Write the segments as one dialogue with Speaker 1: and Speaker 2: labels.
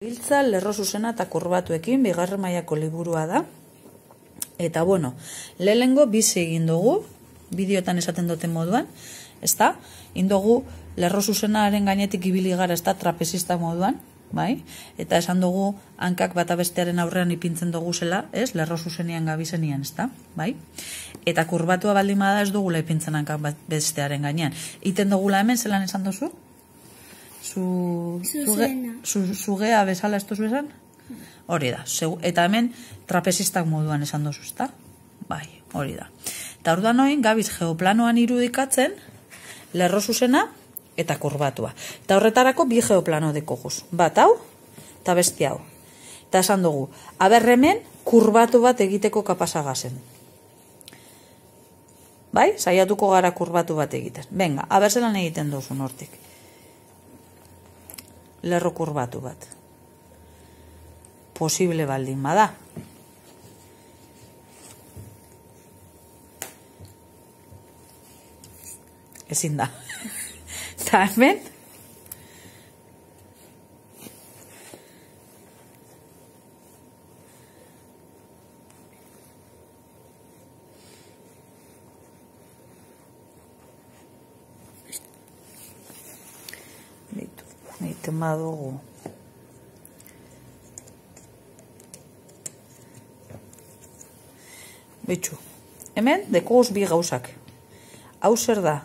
Speaker 1: Biltza, lerro zuzena eta kurbatuekin, bigarren mailako liburua da. Eta bueno, lehenengo bizi egin dugu, bideotan esaten duten moduan, ezta? Indogu lerro zuzenaren gainetik ibili gara, ezta, trapezista moduan, bai? Eta esan dugu hankak bata bestearen aurrean ipintzen dugu zela, ez? Lerro zuzenian gabizenian, ezta? Bai? Eta kurbatua baldin bada ez dugula ipintzen hankak bestearen gainean. Iten dugula hemen, zelan esan duzu? Zugea bezala ez duzu esan? Hori da. Eta hemen trapezistak moduan esan duzu, ezta? Bai, hori da. Eta orduan oin, gabiz geoplanoan irudikatzen, lerro zuzena eta kurbatua. Eta horretarako bi geoplano dekoguz. Bat hau, eta beste hau. Eta esan dugu, aber hemen kurbatu bat egiteko kapasagazen. Bai? Saiatuko gara kurbatu bat egiten. Venga, aber zelan egiten duzu hortik. Lerro kurbatu bat. Posible baldin bada. Ezin da. Eta hemen? Egiten badugu. Bitxu. Hemen, dekoguz bi gauzak. Hau zer da?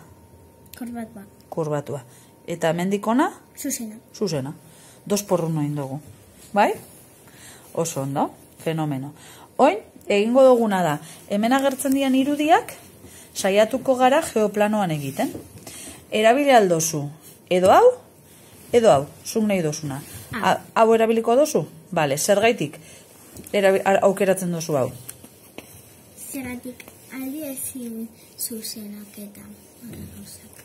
Speaker 2: Kurbatua.
Speaker 1: Kurbatua. Eta hemen dikona?
Speaker 2: Zuzena.
Speaker 1: Zuzena. 2x1 egin dugu. Bai? Oso ondo. Fenomeno. Oin, egingo duguna da. Hemen agertzen dian irudiak, saiatuko gara geoplanoan egiten. Erabili aldozu. Edo hau? Edo hau, zuk nahi dozuna. Hau erabiliko dozu? Bale, zergaitik aukeratzen dozu hau?
Speaker 2: Zergatik aldi ezin zuzenak eta gauzak.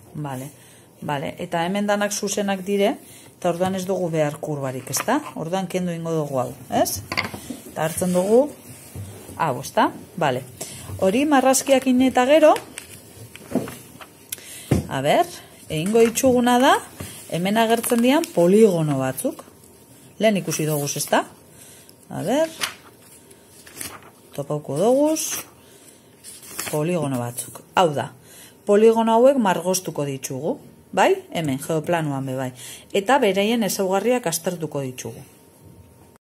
Speaker 1: Bale, eta hemen danak zuzenak dire, eta orduan ez dugu behar kurbarik, ezta? Orduan kendu ingo dugu hau, ez? Eta hartzen dugu hau, ezta? Bale. Hori marrazkiakin eta gero, a ber, egingo ditxuguna da, hemen agertzen dian poligono batzuk. Lehen ikusi doguz, ezta? A ber, topauko doguz, poligono batzuk. Hau da, poligono hauek margoztuko ditugu. Bai? Hemen, geoplanoan be bai. Eta bereien ezaugarriak aztertuko ditugu.